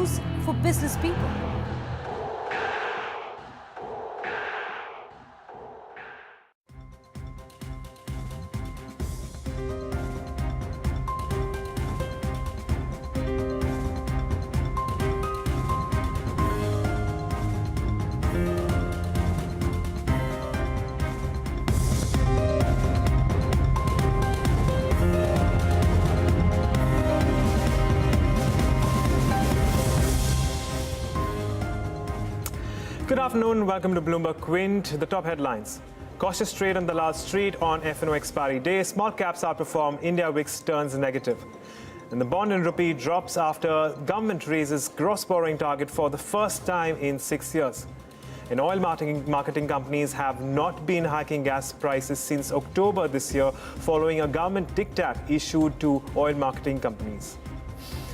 news for business people. Good afternoon, welcome to Bloomberg Quint. The top headlines. Cautious trade on the last street on F&O expiry day. Small caps outperform. India VIX turns negative. And the bond in rupee drops after government raises gross borrowing target for the first time in 6 years. And oil marketing companies have not been hiking gas prices since October this year, following a government diktat issued to oil marketing companies.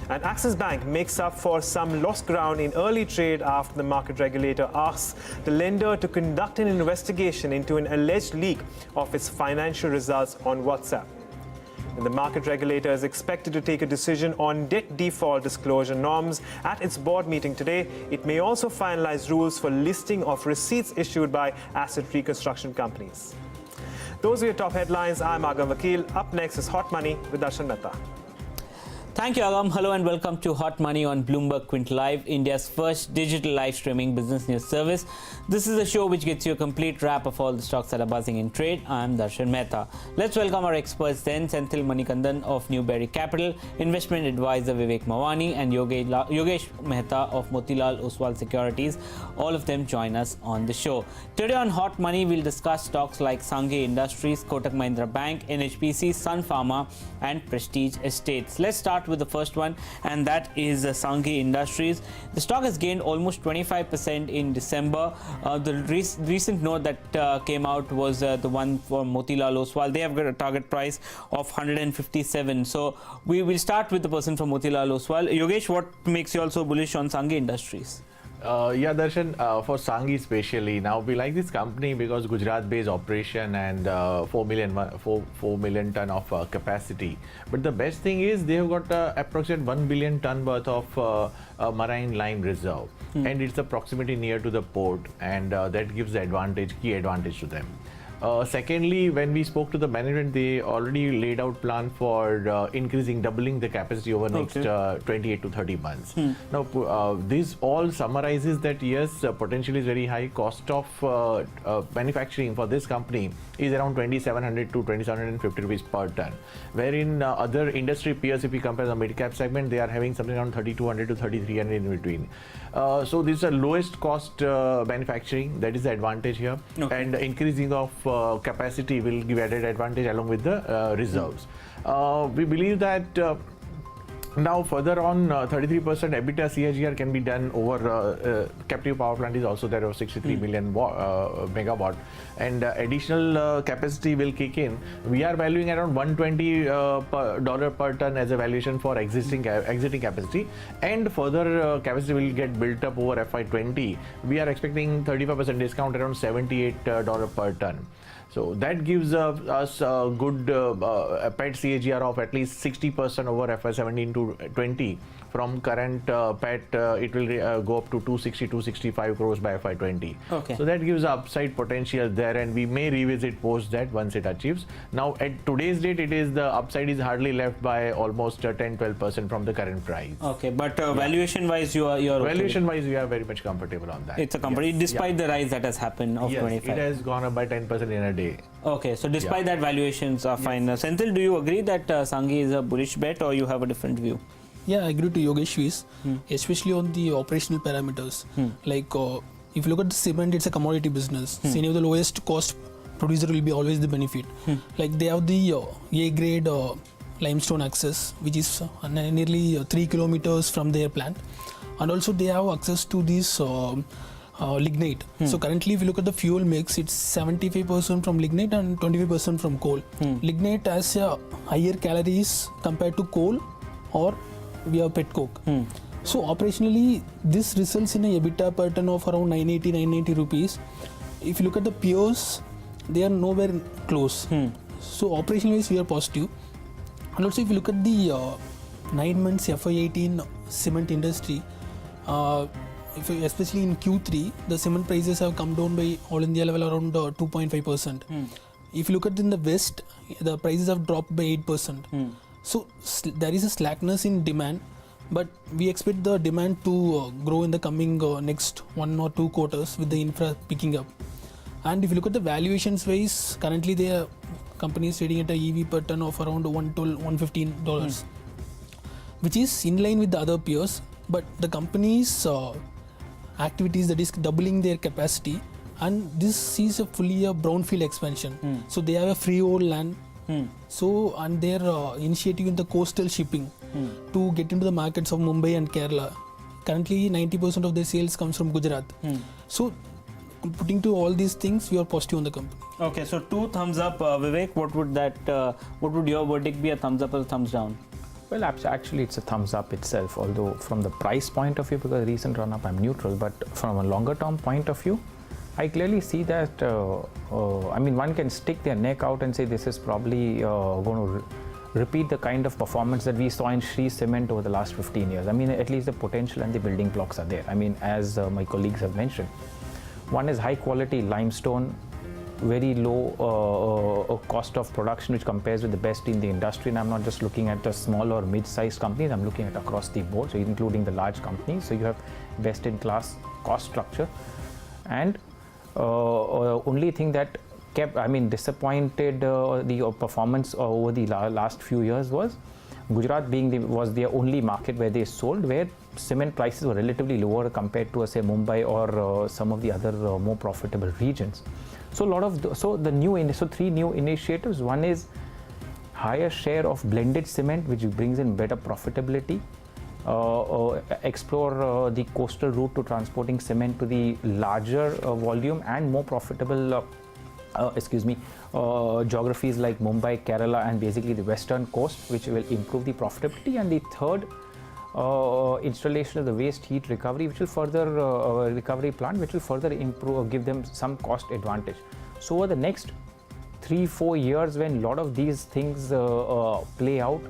And Axis Bank makes up for some lost ground in early trade after the market regulator asks the lender to conduct an investigation into an alleged leak of its financial results on WhatsApp. And the market regulator is expected to take a decision on debt default disclosure norms at its board meeting today. It may also finalize rules for listing of receipts issued by asset reconstruction companies. Those are your top headlines. I'm Agam Vakil. Up next is Hot Money with Darshan Mehta. Thank you, Agam. Hello and welcome to Hot Money on Bloomberg Quint Live, India's first digital live streaming business news service. This is a show which gets you a complete wrap of all the stocks that are buzzing in trade. I'm Darshan Mehta. Let's welcome our experts then, Senthil Manikandan of Newberry Capital, investment advisor Vivek Mavani, and Yogesh Mehta of Motilal Oswal Securities. All of them join us on the show. Today on Hot Money, we'll discuss stocks like Sanghi Industries, Kotak Mahindra Bank, NHPC, Sun Pharma, and Prestige Estates. Let's start with the first one, and that is Sanghi Industries. The stock has gained almost 25% in December. The recent note that came out was the one for Motilal Oswal. They have got a target price of 157. So we will start with the person from Motilal Oswal. Yogesh, what makes you also bullish on Sanghi Industries? Yeah, Darshan, for Sanghi especially, now we like this company because Gujarat-based operation and 4 million ton of capacity. But the best thing is they have got approximately 1 billion ton worth of marine lime reserve, and it's a proximity near to the port, and that gives the key advantage to them. Secondly, when we spoke to the management, they already laid out plan for doubling the capacity over next 28 to 30 months. Now, this all summarizes that yes, potential is very high. Cost of manufacturing for this company is around 2,700 to 2,750 rupees per ton. Wherein other industry peers, if we compare the mid-cap segment, they are having something around 3,200 to 3,300 in between. So this is the lowest cost manufacturing. That is the advantage here. And increasing of capacity will give added advantage along with the reserves. We believe that now further on 33% EBITDA CAGR can be done over captive power plant is also there of 63 million megawatt, and additional capacity will kick in. We are valuing around $120 per ton as a valuation for exiting capacity, and further capacity will get built up over FY20. We are expecting 35% discount around $78 per ton. So that gives us a good PAT CAGR of at least 60% over FY17 to 20. From current PAT, it will go up to 260, 265 crores by FY20. So that gives upside potential there, and we may revisit post that once it achieves. Now, at today's date, the upside is hardly left by almost 10-12% from the current price. But valuation-wise, you are valuation-wise, we are very much comfortable on that. It's a company, despite the rise that has happened of 25. It has gone up by 10% in a day. So despite that, valuations are fine. Senthil, do you agree that Sanghi is a bullish bet, or you have a different view? Yeah, I agree to Yogesh, especially on the operational parameters. Like if you look at the cement, it's a commodity business. So any of the lowest cost producer will be always the benefit. Like they have the A grade limestone access, which is nearly 3 kilometers from their plant, and also they have access to this lignite. So currently, if you look at the fuel mix, it's 75% from lignite and 25% from coal. Lignite has higher calories compared to coal, or we have pet coke. So operationally, this results in a EBITDA per ton of around 980 rupees. If you look at the peers, they are nowhere close. So operationally, we are positive. And also, if you look at the 9 months FY18 cement industry, Especially in Q3, the cement prices have come down by all India level around 2.5%. If you look at in the West, the prices have dropped by 8%. So there is a slackness in demand, but we expect the demand to grow in the coming next 1 or 2 quarters with the infra picking up. And if you look at the valuations wise, currently the company is trading at a EV per ton of around $115, which is in line with the other peers. But the company's activities, that is doubling their capacity, and this is a fully a brownfield expansion. So they have a freehold land. So and their initiative in the coastal shipping to get into the markets of Mumbai and Kerala. Currently 90% of their sales comes from Gujarat. So putting to all these things, we are positive on the company. Okay, so 2 thumbs up, Vivek. What would your verdict be? A thumbs up or a thumbs down? Well, actually, it's a thumbs up itself. Although from the price point of view, because recent run up, I'm neutral. But from a longer term point of view, I clearly see that. I mean, one can stick their neck out and say this is probably going to repeat the kind of performance that we saw in Shree Cement over the last 15 years. I mean, at least the potential and the building blocks are there. I mean, as my colleagues have mentioned, one is high quality limestone, very low cost of production, which compares with the best in the industry. And I'm not just looking at the small or mid-sized companies, I'm looking at across the board, so including the large companies. So you have best in class cost structure. And only thing that disappointed the performance over the last few years was Gujarat was the only market where they sold, where cement prices were relatively lower compared to say Mumbai or some of the other more profitable regions. So three new initiatives. One is higher share of blended cement, which brings in better profitability. Explore the coastal route to transporting cement to the larger volume and more profitable geographies like Mumbai, Kerala, and basically the western coast, which will improve the profitability. And the third, installation of the waste heat recovery, which will further recovery plant, which will further improve, give them some cost advantage. So over the next 3-4 years, when a lot of these things play out,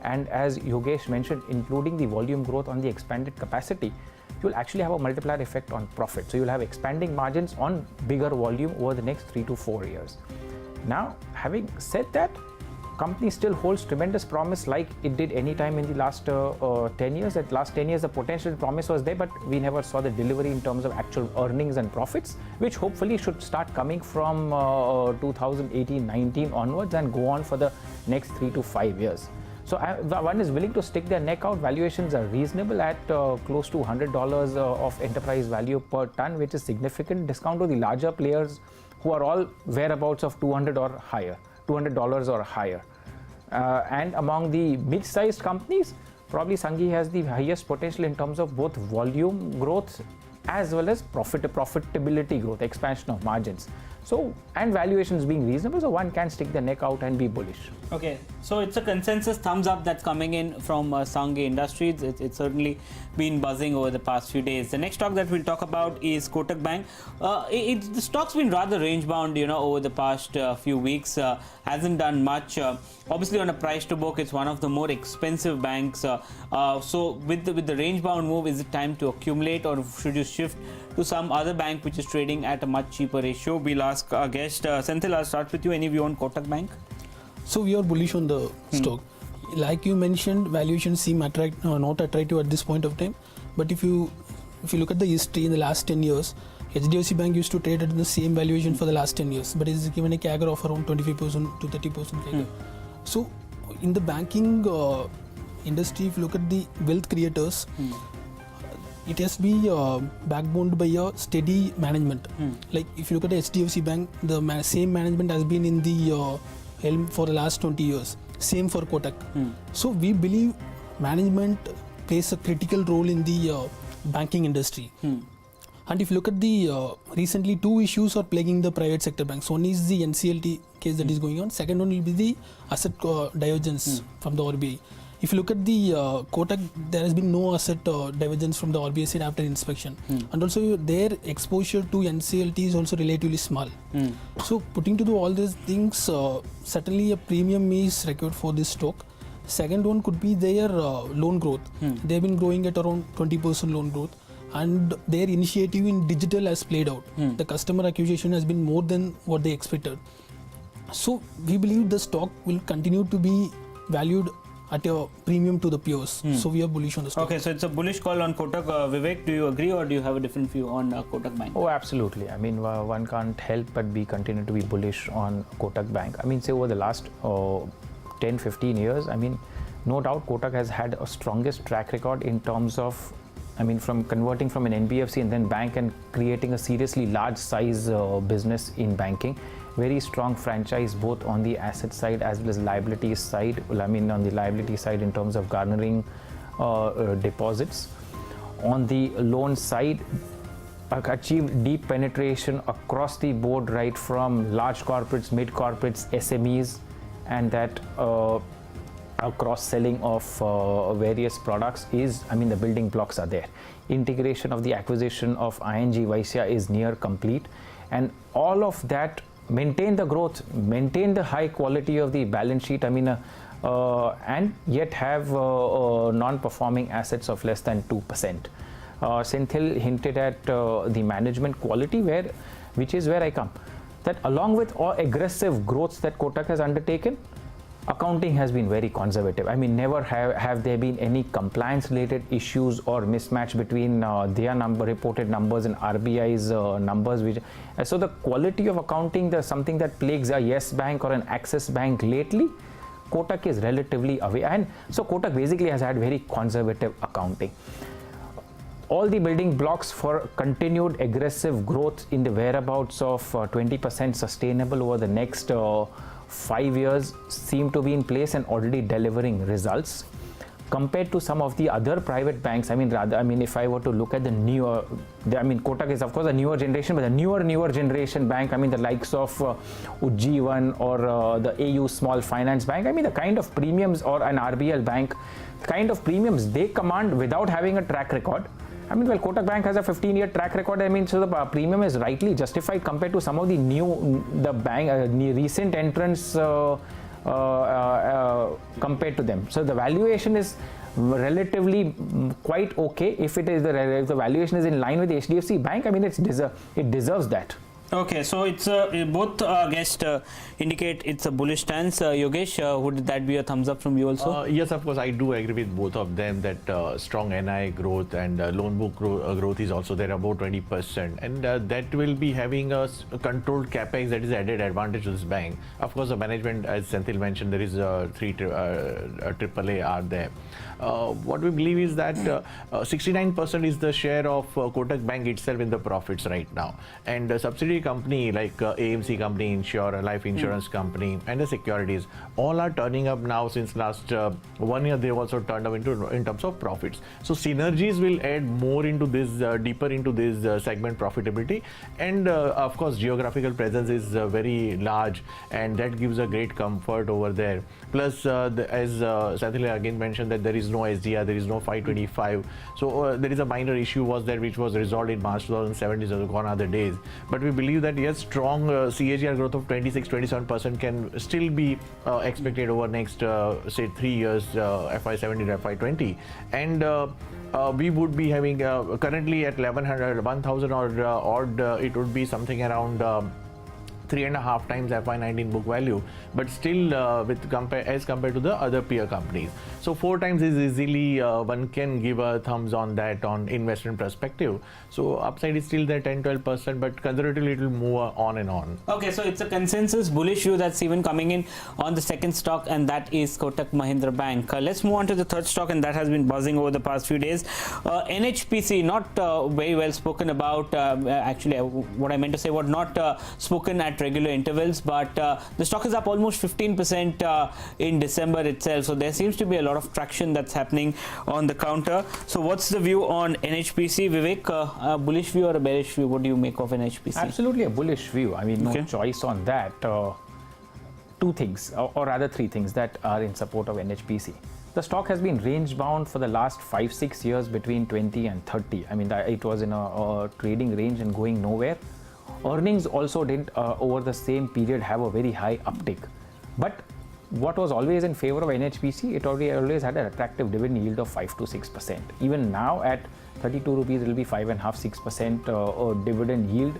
and as Yogesh mentioned, including the volume growth on the expanded capacity, you will actually have a multiplier effect on profit. So you will have expanding margins on bigger volume over the next 3 to 4 years. Now, having said that, company still holds tremendous promise, like it did any time in the last 10 years. At last 10 years, the potential promise was there, but we never saw the delivery in terms of actual earnings and profits, which hopefully should start coming from 2018-19 onwards and go on for the next 3 to 5 years. So one is willing to stick their neck out. Valuations are reasonable at close to $100 of enterprise value per ton, which is significant discount to the larger players who are all whereabouts of $200 or higher. And among the mid-sized companies, probably Sanghi has the highest potential in terms of both volume growth as well as profitability growth, expansion of margins. So, and valuations being reasonable, so one can stick the neck out and be bullish. Okay, so it's a consensus thumbs up that's coming in from Sanghi Industries. It's certainly been buzzing over the past few days. The next stock that we'll talk about is Kotak Bank. The stock's been rather range bound, over the past few weeks. Hasn't done much. Obviously, on a price to book, it's one of the more expensive banks. So with the range bound move, is it time to accumulate, or should you shift to some other bank which is trading at a much cheaper ratio? We'll ask our guest. Senthil, I'll start with you. Any view on Kotak Bank? So we are bullish on the stock. Like you mentioned, valuations seem not attractive at this point of time. But if you look at the history in the last 10 years, HDFC Bank used to trade at the same valuation for the last 10 years, but it is given a CAGR of around 25% to 30% CAGR. So in the banking industry, if you look at the wealth creators, it has to be backboned by a steady management. Like if you look at the HDFC Bank, the same management has been in the helm for the last 20 years. Same for Kotak. So we believe management plays a critical role in the banking industry. And if you look at the recently 2 issues are plaguing the private sector banks. One is the NCLT case that is going on. Second one will be the asset divergence from the RBI. If you look at the Kotak, there has been no asset divergence from the RBI side after inspection. And also their exposure to NCLT is also relatively small. So putting to all these things, certainly a premium is required for this stock. Second one could be their loan growth. They've been growing at around 20% loan growth, and their initiative in digital has played out. The customer acquisition has been more than what they expected. So we believe the stock will continue to be valued at a premium to the peers. So we are bullish on the stock. Okay, so it's a bullish call on Kotak. Vivek, do you agree or do you have a different view on Kotak Bank? Oh, absolutely. I mean, one can't help but continue to be bullish on Kotak Bank. I mean, say over the last 10-15 years, I mean, no doubt Kotak has had a strongest track record in terms of, I mean, from converting from an NBFC and then bank and creating a seriously large size business in banking. Very strong franchise both on the asset side as well as liabilities side. Well, I mean, on the liability side in terms of garnering deposits. On the loan side, achieved deep penetration across the board, right from large corporates, mid corporates, SMEs, and that cross-selling of various products is, I mean, the building blocks are there. Integration of the acquisition of ING Vysya is near complete, and all of that maintain the growth, maintain the high quality of the balance sheet, I mean, and yet have non-performing assets of less than 2%. Senthil hinted at the management quality, which is where I come. That along with all aggressive growth that Kotak has undertaken, accounting has been very conservative. I mean, never have there been any compliance related issues or mismatch between their reported numbers and RBI's numbers. So the quality of accounting, something that plagues a Yes Bank or an Axis Bank lately, Kotak is relatively away. And so Kotak basically has had very conservative accounting. All the building blocks for continued aggressive growth in the whereabouts of 20% sustainable over the next 5 years seem to be in place and already delivering results. Compared to some of the other private banks, I mean, if I were to look at the newer, Kotak is of course a newer generation, but the newer generation bank, I mean, the likes of Ujjivan or the AU Small Finance Bank, I mean, the kind of premiums, or an RBL bank, kind of premiums they command without having a track record. I mean, well, Kotak Bank has a 15-year track record. I mean, so the premium is rightly justified compared to some of the recent entrants compared to them. So the valuation is relatively quite okay. If the valuation is in line with the HDFC Bank, I mean, it deserves that. Okay, so it's both guests indicate it's a bullish stance. Yogesh, would that be a thumbs up from you also? Yes, of course, I do agree with both of them that strong NI growth and loan book growth is also there, about 20%, and that will be having a controlled capex that is added advantage to this bank. Of course, the management, as Senthil mentioned, there is three AAA are there. What we believe is that 69% is the share of Kotak Bank itself in the profits right now, and subsidiary company like AMC company, life insurance company, and the Securities all are turning up now. Since last 1 year, they've also turned up in terms of profits. So synergies will add more into this, deeper into this segment profitability, and of course geographical presence is very large, and that gives a great comfort over there. Plus, as Senthil again mentioned, that there is no SDR, there is no 525. So there is a minor issue was there, which was resolved in March 2017, so gone are the days. But we believe that yes, strong CAGR growth of 26-27% can still be expected over next say 3 years, FY17 to FY20, and we would be having currently at 1,000 or odd, it would be something around 3.5 times FY19 book value, but still as compared to the other peer companies. So 4 times is easily one can give a thumbs on that on investment perspective. So upside is still there 10-12%, but conservatively it will move on and on. Okay, so it's a consensus bullish view that's even coming in on the second stock, and that is Kotak Mahindra Bank. Let's move on to the third stock, and that has been buzzing over the past few days. NHPC, not very well spoken about. Actually, what I meant to say was not spoken at regular intervals, but the stock is up almost 15% in December itself. So there seems to be a lot of traction that's happening on the counter. So what's the view on NHPC, Vivek? A bullish view or a bearish view? What do you make of NHPC? Absolutely a bullish view. I mean, no choice on that. 2 things, or rather 3 things that are in support of NHPC. The stock has been range bound for the last 5-6 years between 20 and 30. I mean, it was in a trading range and going nowhere. Earnings also didn't over the same period have a very high uptick, but what was always in favor of NHPC, it always had an attractive dividend yield of 5 to 6%. Even now at 32 rupees, it will be 5.5-6% dividend yield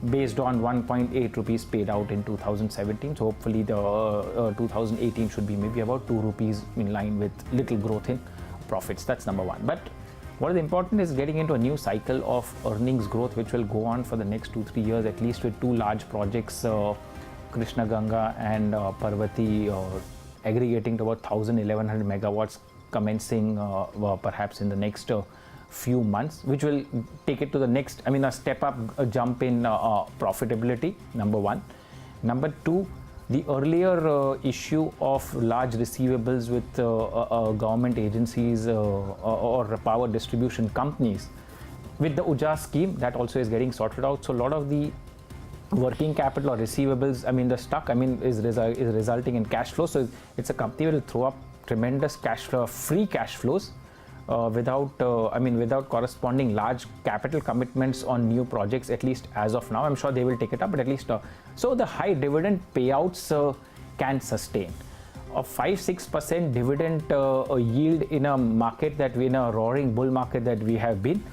based on 1.8 rupees paid out in 2017. So hopefully the 2018 should be maybe about 2 rupees in line with little growth in profits. That's number one. But what is important is getting into a new cycle of earnings growth, which will go on for the next 2-3 years, at least with two large projects, Krishna Ganga and Parvati, aggregating to about 1,100 megawatts commencing perhaps in the next few months, which will take it to the next, a step up, a jump in profitability, number one. Number two, the earlier issue of large receivables with government agencies or power distribution companies, with the UJA scheme, that also is getting sorted out. So a lot of the working capital or receivables, the stock, is resulting in cash flow. So it's a company that will throw up tremendous free cash flows without corresponding large capital commitments on new projects, at least as of now. I'm sure they will take it up, but at least so the high dividend payouts can sustain. A 5-6% dividend yield in a market in a roaring bull market that we have been,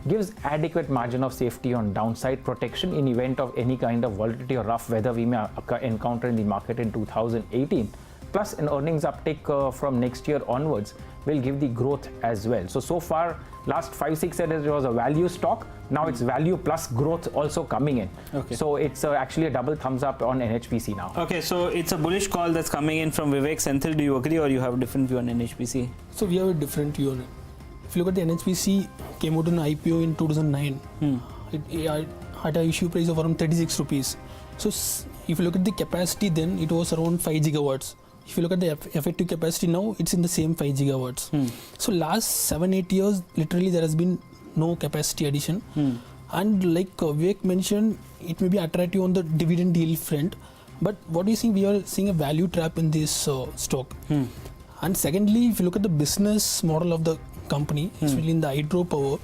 gives adequate margin of safety on downside protection in event of any kind of volatility or rough weather we may encounter in the market in 2018. Plus an earnings uptick from next year onwards will give the growth as well. So far, last 5-6 years it was a value stock. Now it's value plus growth also coming in. Okay. So it's actually a double thumbs up on NHPC now. Okay, so it's a bullish call that's coming in from Vivek. Senthil, do you agree or you have a different view on NHPC? So we have a different view on it. If you look at the NHPC, came out an IPO in 2009. It had an issue price of around 36 rupees. So if you look at the capacity then, it was around 5 gigawatts. If you look at the effective capacity now, it's in the same 5 gigawatts. So last 7-8 years, literally there has been no capacity addition. And like Vivek mentioned, it may be attractive on the dividend yield front. But what we are seeing a value trap in this stock. And secondly, if you look at the business model of the company, especially in the hydropower,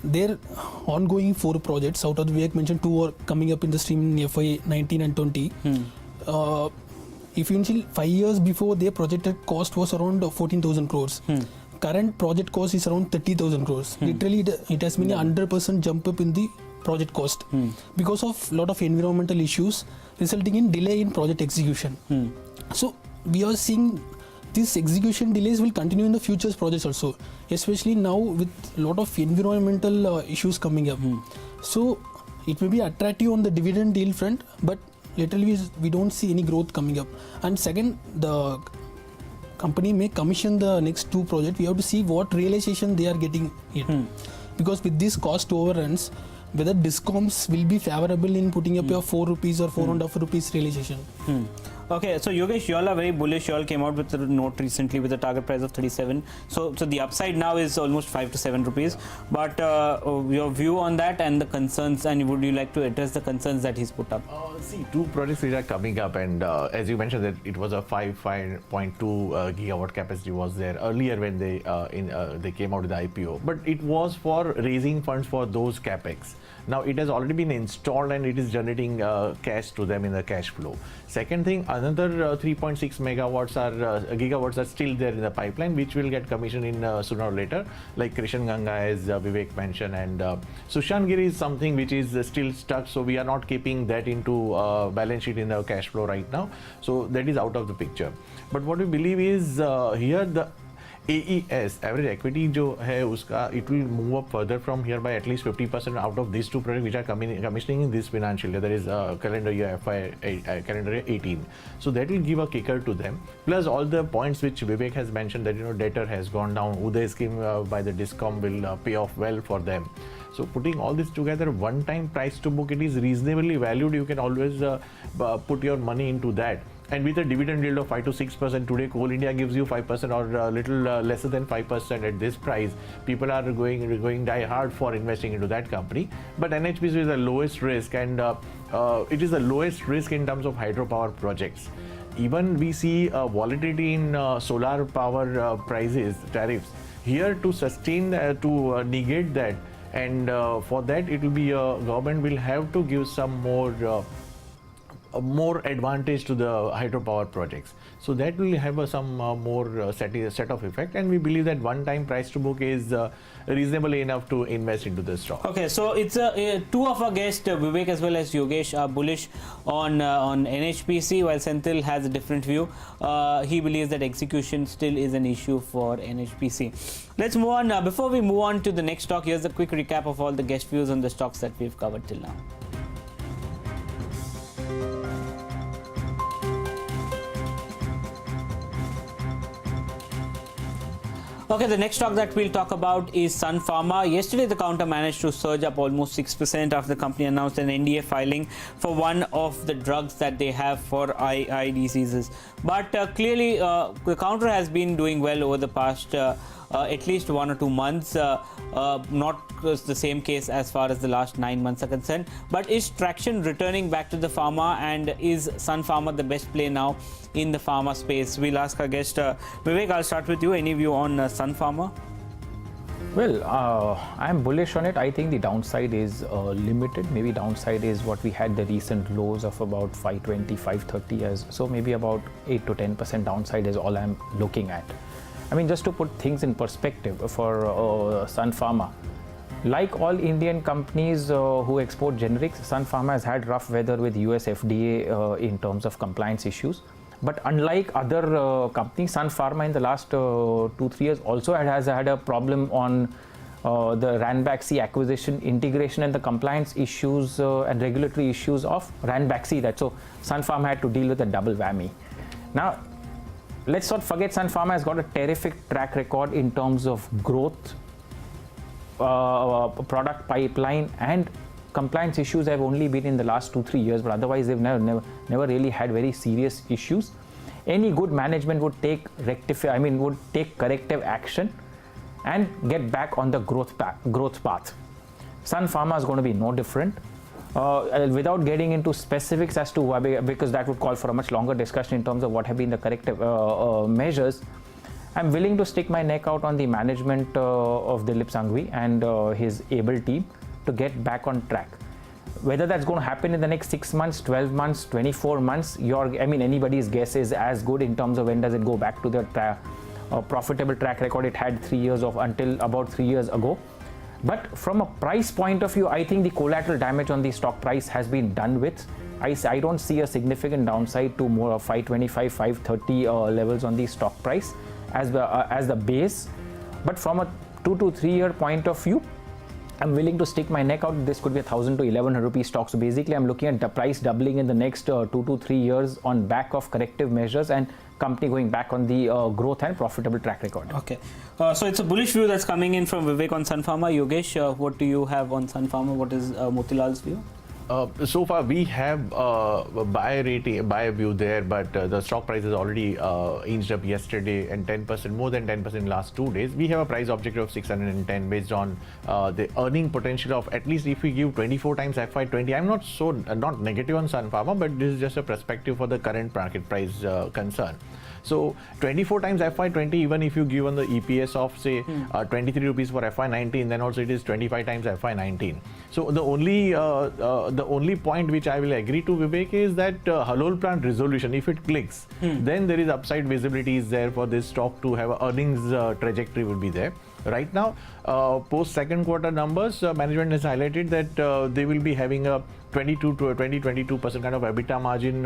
their ongoing 4 projects, out of the Vivek mentioned 2 are coming up in the stream in FY 19 and 20. If you see 5 years before, their projected cost was around 14,000 crores. Current project cost is around 30,000 crores. Literally, it has been a 100% jump up in the project cost because of lot of environmental issues resulting in delay in project execution. So we are seeing these execution delays will continue in the future projects also, especially now with lot of environmental issues coming up. So it may be attractive on the dividend yield front, but literally we don't see any growth coming up. And second, the company may commission the next 2 projects. We have to see what realization they are getting it. Because with these cost overruns, whether discoms will be favorable in putting up your 4 rupees or 4.5 rupees realization. Okay, so Yogesh, you all are very bullish. You all came out with a note recently with a target price of 37. So the upside now is almost 5 to 7 rupees. But your view on that and the concerns, and would you like to address the concerns that he's put up? See, 2 projects which are coming up, and as you mentioned that it was a 5.2 gigawatt capacity was there earlier when they came out with the IPO. But it was for raising funds for those capex. Now it has already been installed and it is generating cash to them in the cash flow. Second thing, another 3.6 gigawatts are still there in the pipeline, which will get commissioned in sooner or later, like Krishna Ganga, as Vivek mentioned, and Sushangiri is something which is still stuck, so we are not keeping that into balance sheet in the cash flow right now. So that is out of the picture. But what we believe is here the AES, average equity jo hai uska, it will move up further from here by at least 50% out of these 2 projects which are commissioning in this financial year, that is calendar year 18. So that will give a kicker to them. Plus all the points which Vivek has mentioned, that debtor has gone down, Uday scheme by the discom will pay off well for them. So putting all this together, one time price to book, it is reasonably valued. You can always put your money into that. And with a dividend yield of 5 to 6%, today Coal India gives you 5% or a little lesser than 5% at this price. People are going die hard for investing into that company. But NHPC is the lowest risk, and it is the lowest risk in terms of hydropower projects. Even we see volatility in solar power prices, tariffs. Here to sustain, to negate that, and for that it will be government will have to give some more more advantage to the hydropower projects. So that will have some more set of effect, and we believe that one-time price to book is reasonable enough to invest into the stock. Okay, so it's two of our guests, Vivek as well as Yogesh, are bullish on NHPC, while Senthil has a different view. He believes that execution still is an issue for NHPC. Let's move on. Before we move on to the next stock, here's a quick recap of all the guest views on the stocks that we've covered till now. Okay, the next stock that we'll talk about is Sun Pharma. Yesterday, the counter managed to surge up almost 6% after the company announced an NDA filing for one of the drugs that they have for eye diseases. But clearly, the counter has been doing well over the past at least 1 or 2 months. Not the same case as far as the last 9 months are concerned. But is traction returning back to the pharma, and is Sun Pharma the best play now in the pharma space? We'll ask our guest. Vivek, I'll start with you. Any view on Sun Pharma? Well, I'm bullish on it. I think the downside is limited. Maybe downside is what we had the recent lows of about 520, 530 as. So maybe about 8 to 10% downside is all I'm looking at. I mean, just to put things in perspective for Sun Pharma, like all Indian companies who export generics, Sun Pharma has had rough weather with US FDA in terms of compliance issues. But unlike other companies, Sun Pharma in the last 2-3 years also has had a problem on the Ranbaxy acquisition, integration, and the compliance issues and regulatory issues of Ranbaxy. So Sun Pharma had to deal with a double whammy. Now, let's not forget Sun Pharma has got a terrific track record in terms of growth, product pipeline, and compliance issues have only been in the last 2-3 years, but otherwise they've never really had very serious issues. Any good management would take corrective action and get back on the growth path. Sun Pharma is going to be no different. Without getting into specifics as to why, because that would call for a much longer discussion in terms of what have been the corrective measures, I'm willing to stick my neck out on the management of Dilip Sanghi and his able team to get back on track. Whether that's going to happen in the next 6 months, 12 months, 24 months, anybody's guess is as good in terms of when does it go back to the profitable track record it had 3 years of until about 3 years ago. But from a price point of view, I think the collateral damage on the stock price has been done with. I don't see a significant downside to more of 525, 530 levels on the stock price as the base. But from a 2 to 3 year point of view, I'm willing to stick my neck out. This could be 1,000 to 1,100 rupee stock. So basically, I'm looking at the price doubling in the next 2 to 3 years on back of corrective measures and company going back on the growth and profitable track record. Okay. So it's a bullish view that's coming in from Vivek on Sun Pharma. Yogesh, what do you have on Sun Pharma? What is Motilal's view? So far we have buy view there, but the stock price has already inched up yesterday and 10%, more than 10% in last 2 days. We have a price objective of 610 based on the earning potential of at least if we give 24 times FY20. I'm not negative on Sun Pharma, but this is just a perspective for the current market price concern. So 24 times FY20, even if you give on the EPS of say 23 rupees for FY19, then also it is 25 times FY19. So the only point which I will agree to Vivek is that Halol plant resolution, if it clicks, then there is upside visibility is there for this stock to have earnings trajectory will be there. Right now, post second quarter numbers, management has highlighted that they will be having a 22% kind of EBITDA margin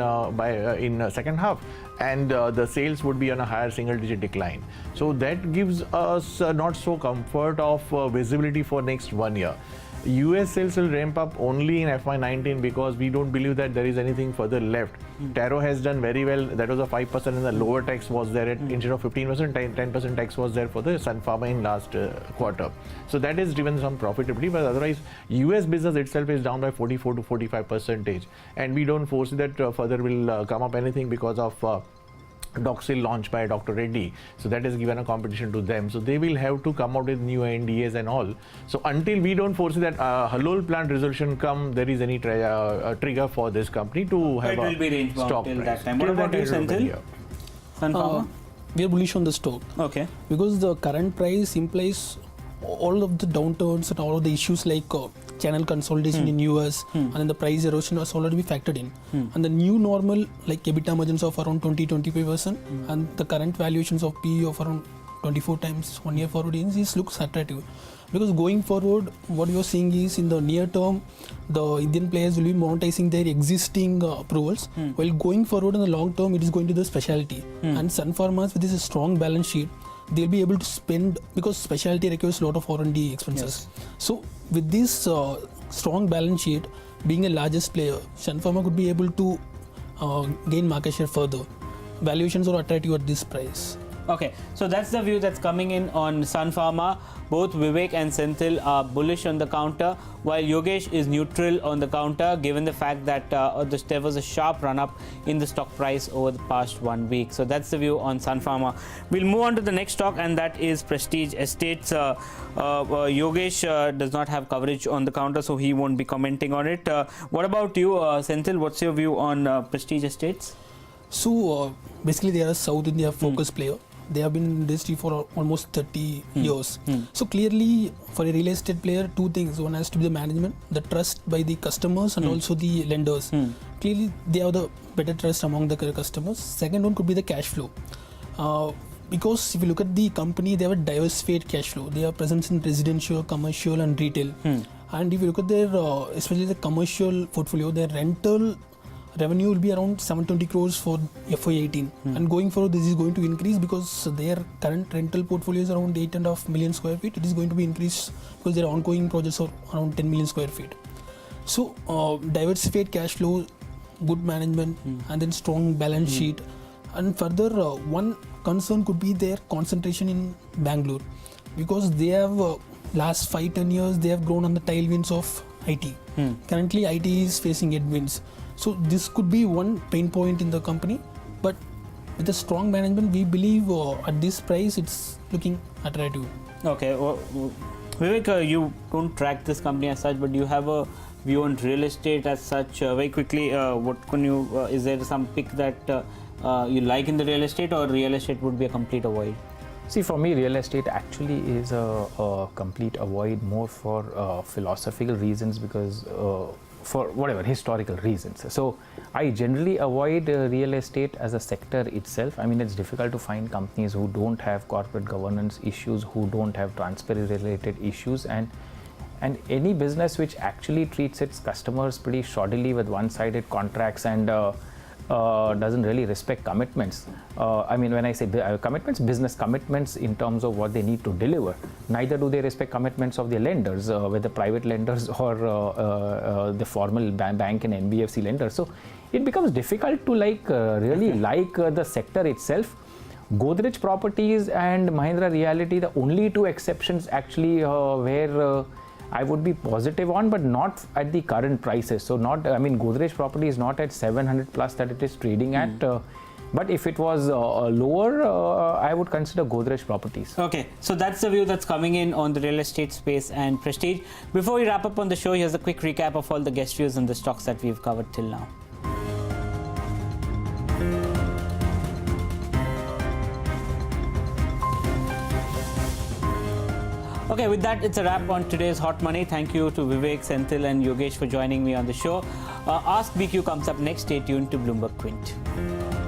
in second half, and the sales would be on a higher single-digit decline. So that gives us not so comfort of visibility for next 1 year. US sales will ramp up only in FY19 because we don't believe that there is anything further left. Taro has done very well. That was a 5% and the lower tax was there at instead of 15%, 10% tax was there for the Sun Pharma in last quarter. So that has driven some profitability, but otherwise US business itself is down by 44 to 45%, and we don't foresee that further will come up anything because of Doxil launched by Dr. Reddy, so that has given a competition to them. So they will have to come out with new NDAs and all. So until we don't foresee that Halol plant resolution come, there is any trigger for this company to have a stock till price. that time. What about you, Senthil? Sun Pharma? We are bullish on the stock. Okay. Because the current price implies all of the downturns and all of the issues like channel consolidation in US and then the price erosion was already factored in. And the new normal like EBITDA margins of around 20-25% and the current valuations of PE of around 24 times 1 year forward is looks attractive. Because going forward, what you're seeing is in the near term, the Indian players will be monetizing their existing approvals, while going forward in the long term, it is going to the specialty. And Sun Pharma with this strong balance sheet, they'll be able to spend, because specialty requires a lot of R&D expenses. So with this strong balance sheet, being a largest player, Sun Pharma could be able to gain market share further. Valuations are attractive at this price. Okay, so that's the view that's coming in on Sun Pharma. Both Vivek and Senthil are bullish on the counter, while Yogesh is neutral on the counter, given the fact that there was a sharp run-up in the stock price over the past 1 week. So that's the view on Sun Pharma. We'll move on to the next stock, and that is Prestige Estates. Yogesh does not have coverage on the counter, so he won't be commenting on it. What about you, Senthil? What's your view on Prestige Estates? So basically, they are a South India focused player. They have been in industry for almost 30 years. So clearly, for a real estate player, two things. One has to be the management, the trust by the customers and also the lenders. Clearly, they have the better trust among the customers. Second one could be the cash flow. Because if you look at the company, they have a diversified cash flow. They have presence in residential, commercial and retail. And if you look at their, especially the commercial portfolio, their rental revenue will be around 720 crores for FY18, and going forward this is going to increase because their current rental portfolio is around 8.5 million square feet. It is going to be increased because their ongoing projects are around 10 million square feet. So diversified cash flow, good management and then strong balance sheet. And further, one concern could be their concentration in Bangalore, because they have last 5-10 years they have grown on the tailwinds of IT. Currently IT is facing headwinds. So this could be one pain point in the company, but with a strong management, we believe at this price it's looking attractive. Okay, well, Vivek, you don't track this company as such, but do you have a view on real estate as such? Very quickly, what can you? Is there some pick that you like in the real estate, or real estate would be a complete avoid? See, for me, real estate actually is a complete avoid, more for philosophical reasons, because for whatever historical reasons. So I generally avoid real estate as a sector itself. I mean, it's difficult to find companies who don't have corporate governance issues, who don't have transparency related issues, and any business which actually treats its customers pretty shoddily with one-sided contracts and doesn't really respect commitments. I mean, when I say commitments, business commitments in terms of what they need to deliver, neither do they respect commitments of their lenders, whether private lenders or the formal bank and NBFC lenders. So it becomes difficult to really like the sector itself. Godrej Properties and Mahindra Realty, the only two exceptions actually where I would be positive on, but not at the current prices. So not, I mean, Godrej Property is not at 700 plus that it is trading at. But if it was lower, I would consider Godrej Properties. Okay, so that's the view that's coming in on the real estate space and Prestige. Before we wrap up on the show, here's a quick recap of all the guest views and the stocks that we've covered till now. Okay, with that, it's a wrap on today's Hot Money. Thank you to Vivek, Senthil and Yogesh for joining me on the show. Ask BQ comes up next. Stay tuned to Bloomberg Quint.